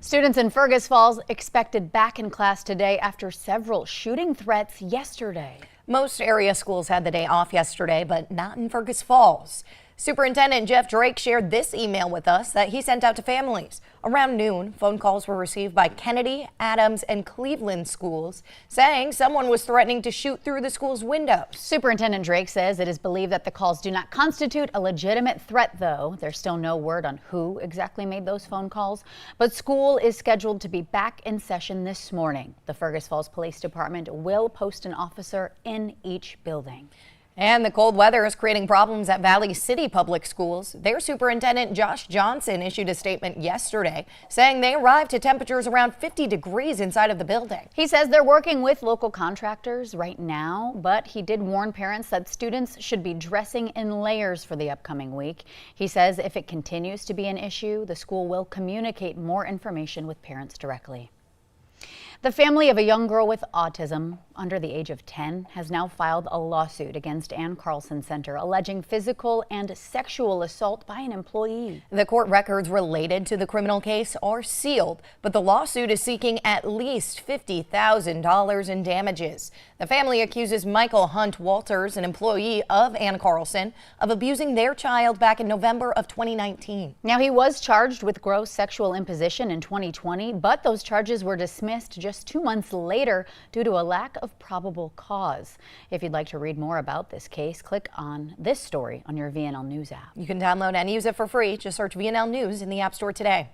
Students in Fergus Falls expected back in class today after several shooting threats yesterday. Most area schools had the day off yesterday, but not in Fergus Falls. Superintendent Jeff Drake shared this email with us that he sent out to families. Around noon, phone calls were received by Kennedy, Adams, and Cleveland schools saying someone was threatening to shoot through the school's windows. Superintendent Drake says it is believed that the calls do not constitute a legitimate threat, though. There's still no word on who exactly made those phone calls, but school is scheduled to be back in session this morning. The Fergus Falls Police Department will post an officer in each building. And the cold weather is creating problems at Valley City Public Schools. Their superintendent, Josh Johnson, issued a statement yesterday saying they arrived to temperatures around 50 degrees inside of the building. He says they're working with local contractors right now, but he did warn parents that students should be dressing in layers for the upcoming week. He says if it continues to be an issue, the school will communicate more information with parents directly. The family of a young girl with autism under the age of 10 has now filed a lawsuit against Ann Carlson Center alleging physical and sexual assault by an employee. The court records related to the criminal case are sealed, but the lawsuit is seeking at least $50,000 in damages. The family accuses Michael Hunt Walters, an employee of Ann Carlson, of abusing their child back in November of 2019. Now, he was charged with gross sexual imposition in 2020, but those charges were dismissed just 2 months later due to a lack of probable cause. If you'd like to read more about this case, click on this story on your VNL News app. You can download and use it for free. Just search VNL News in the App Store today.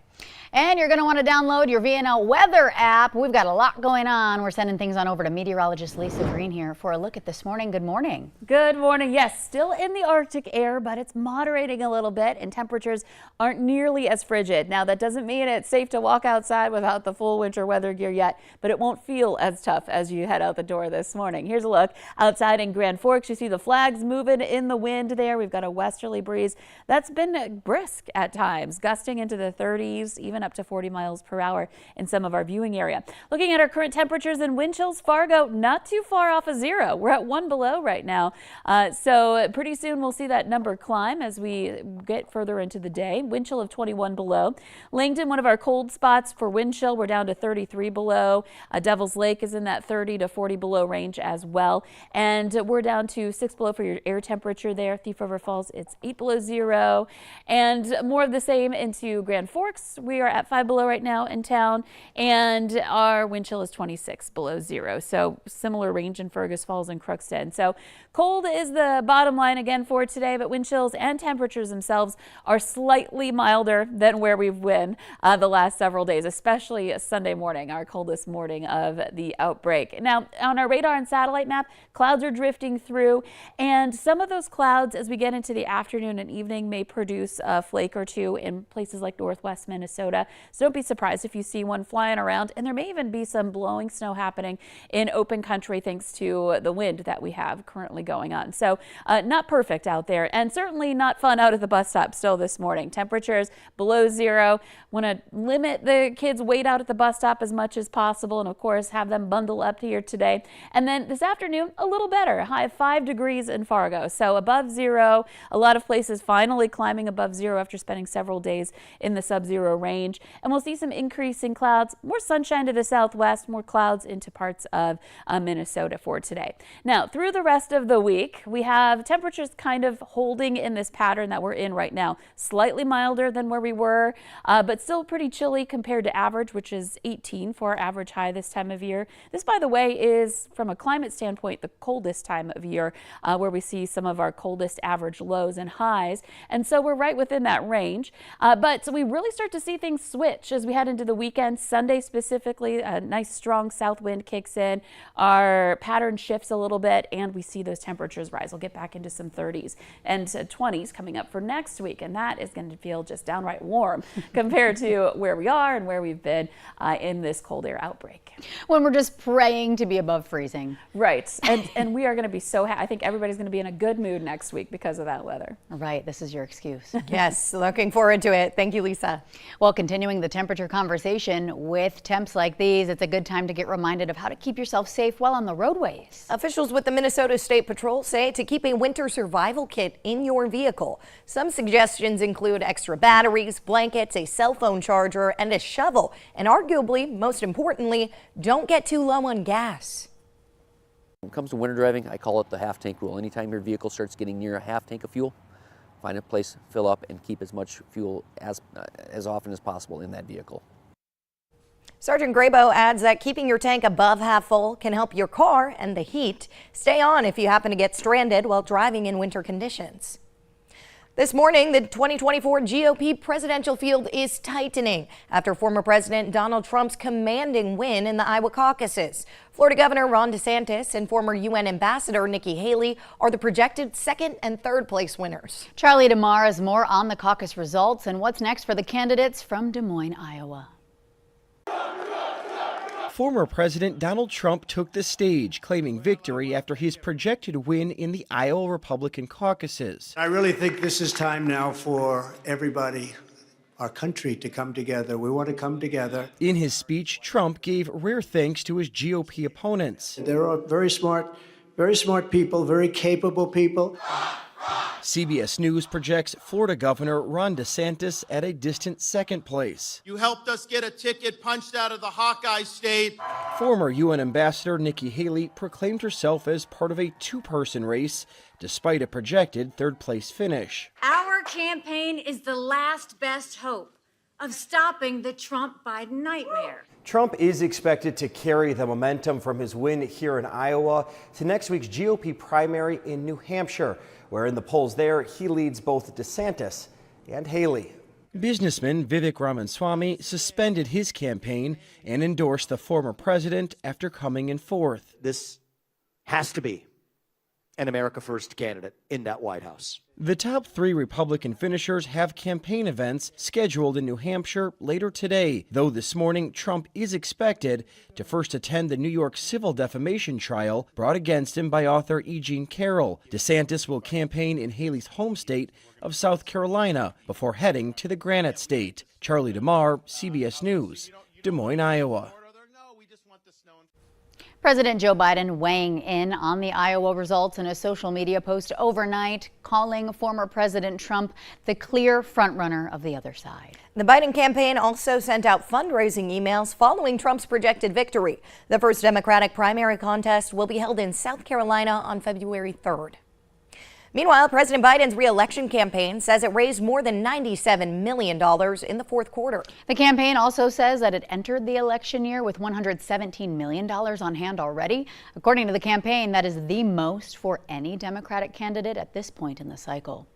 And you're going to want to download your VNL weather app. We've got a lot going on. We're sending things on over to meteorologist Lisa Green here for a look at this morning. Good morning. Good morning. Yes, still in the Arctic air, but it's moderating a little bit and temperatures aren't nearly as frigid. Now, that doesn't mean it's safe to walk outside without the full winter weather gear yet, but it won't feel as tough as you head out the door this morning. Here's a look outside in Grand Forks. You see the flags moving in the wind there. We've got a westerly breeze that's been brisk at times, gusting into the 30s, even up to 40 miles per hour in some of our viewing area. Looking at our current temperatures and wind chills, Fargo not too far off of zero. We're at 1 below right now. So pretty soon we'll see that number climb as we get further into the day. Wind chill of 21 below. Langdon, one of our cold spots for wind chill, we're down to 33 below. Devil's Lake is in that 30 to 40 below range as well. And we're down to 6 below for your air temperature there. Thief River Falls, it's 8 below zero. And more of the same into Grand Forks. We are at 5 below right now in town, and our wind chill is 26 below zero. So similar range in Fergus Falls and Crookston. So cold is the bottom line again for today, but wind chills and temperatures themselves are slightly milder than where we've been the last several days, especially Sunday morning, our coldest morning of the outbreak. Now, on our radar and satellite map, clouds are drifting through, and some of those clouds as we get into the afternoon and evening may produce a flake or two in places like northwest Minnesota. So don't be surprised if you see one flying around, and there may even be some blowing snow happening in open country thanks to the wind that we have currently going on. So not perfect out there, and certainly not fun out at the bus stop still this morning. Temperatures below zero. Want to limit the kids' weight out at the bus stop as much as possible, and of course have them bundle up here today. And then this afternoon, a little better. High of 5 degrees in Fargo, so above zero. A lot of places finally climbing above zero after spending several days in the sub-zero range. And we'll see some increasing clouds, more sunshine to the southwest, more clouds into parts of Minnesota for today. Now, through the rest of the week, we have temperatures kind of holding in this pattern that we're in right now. Slightly milder than where we were, but still pretty chilly compared to average, which is 18 for our average high this time of year. This, by the way, is from a climate standpoint, the coldest time of year, where we see some of our coldest average lows and highs. And so we're right within that range. But we really start to see things switch as we head into the weekend. Sunday specifically, a nice strong south wind kicks in. Our pattern shifts a little bit and we see those temperatures rise. We'll get back into some 30s and 20s coming up for next week. And that is going to feel just downright warm compared to where we are and where we've been in this cold air outbreak. When we're just praying to be above freezing. Right. And we are going to be so happy. I think everybody's going to be in a good mood next week because of that weather. Right. This is your excuse. Yes. Looking forward to it. Thank you, Lisa. Well, continuing the temperature conversation, with temps like these, it's a good time to get reminded of how to keep yourself safe while on the roadways. Officials with the Minnesota State Patrol say to keep a winter survival kit in your vehicle. Some suggestions include extra batteries, blankets, a cell phone charger, and a shovel. And arguably, most importantly, don't get too low on gas. When it comes to winter driving, I call it the half tank rule. Anytime your vehicle starts getting near a half tank of fuel, find a place, fill up, and keep as much fuel as often as possible in that vehicle. Sergeant Graybo adds that keeping your tank above half full can help your car and the heat stay on if you happen to get stranded while driving in winter conditions. This morning, the 2024 GOP presidential field is tightening after former President Donald Trump's commanding win in the Iowa caucuses. Florida Governor Ron DeSantis and former UN Ambassador Nikki Haley are the projected second and third place winners. Charlie DeMar has more on the caucus results and what's next for the candidates from Des Moines, Iowa. Former President Donald Trump took the stage, claiming victory after his projected win in the Iowa Republican caucuses. I really think this is time now for everybody, our country, to come together. We want to come together. In his speech, Trump gave rare thanks to his GOP opponents. There are very smart people, very capable people. CBS News projects Florida Governor Ron DeSantis at a distant second place. You helped us get a ticket punched out of the Hawkeye state. Former UN Ambassador Nikki Haley proclaimed herself as part of a two-person race, despite a projected third-place finish. Our campaign is the last best hope of stopping the Trump-Biden nightmare. Trump is expected to carry the momentum from his win here in Iowa to next week's GOP primary in New Hampshire, where in the polls there, he leads both DeSantis and Haley. Businessman Vivek Ramaswamy suspended his campaign and endorsed the former president after coming in fourth. This has to be an America First candidate in that White House. The top three Republican finishers have campaign events scheduled in New Hampshire later today, though this morning Trump is expected to first attend the New York civil defamation trial brought against him by author E. Jean Carroll. DeSantis will campaign in Haley's home state of South Carolina before heading to the Granite State. Charlie DeMar, CBS News, Des Moines, Iowa. President Joe Biden weighing in on the Iowa results in a social media post overnight, calling former President Trump the clear frontrunner of the other side. The Biden campaign also sent out fundraising emails following Trump's projected victory. The first Democratic primary contest will be held in South Carolina on February 3rd. Meanwhile, President Biden's re-election campaign says it raised more than $97 million in the fourth quarter. The campaign also says that it entered the election year with $117 million on hand already. According to the campaign, that is the most for any Democratic candidate at this point in the cycle.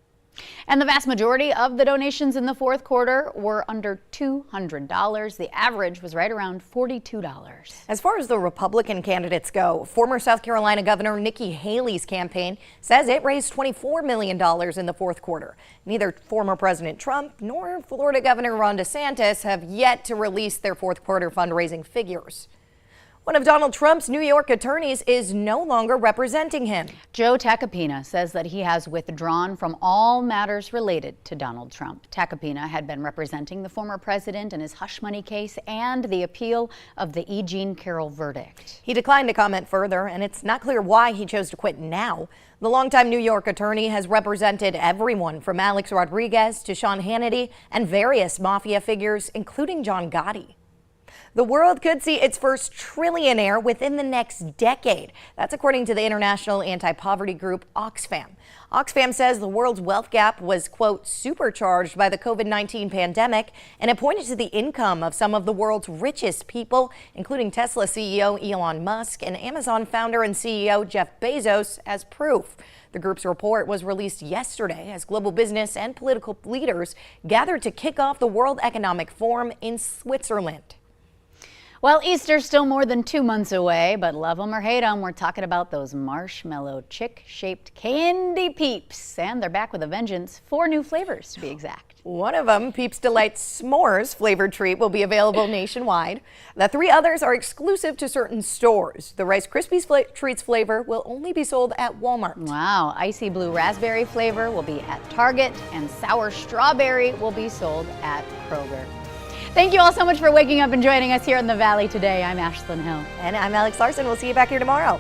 And the vast majority of the donations in the fourth quarter were under $200. The average was right around $42. As far as the Republican candidates go, former South Carolina Governor Nikki Haley's campaign says it raised $24 million in the fourth quarter. Neither former President Trump nor Florida Governor Ron DeSantis have yet to release their fourth quarter fundraising figures. One of Donald Trump's New York attorneys is no longer representing him. Joe Tacopina says that he has withdrawn from all matters related to Donald Trump. Tacopina had been representing the former president in his hush money case and the appeal of the E. Jean Carroll verdict. He declined to comment further, and it's not clear why he chose to quit now. The longtime New York attorney has represented everyone from Alex Rodriguez to Sean Hannity and various mafia figures, including John Gotti. The world could see its first trillionaire within the next decade. That's according to the international anti-poverty group Oxfam. Oxfam says the world's wealth gap was, quote, supercharged by the COVID-19 pandemic, and it pointed to the income of some of the world's richest people, including Tesla CEO Elon Musk and Amazon founder and CEO Jeff Bezos, as proof. The group's report was released yesterday as global business and political leaders gathered to kick off the World Economic Forum in Switzerland. Well, Easter's still more than 2 months away, but love them or hate them, we're talking about those marshmallow chick-shaped candy Peeps. And they're back with a vengeance, 4 new flavors to be exact. One of them, Peeps Delight S'mores flavored treat, will be available nationwide. The 3 others are exclusive to certain stores. The Rice Krispies Treats flavor will only be sold at Walmart. Wow, icy blue raspberry flavor will be at Target, and sour strawberry will be sold at Kroger. Thank you all so much for waking up and joining us here in the Valley today. I'm Ashlyn Hill. And I'm Alex Larson. We'll see you back here tomorrow.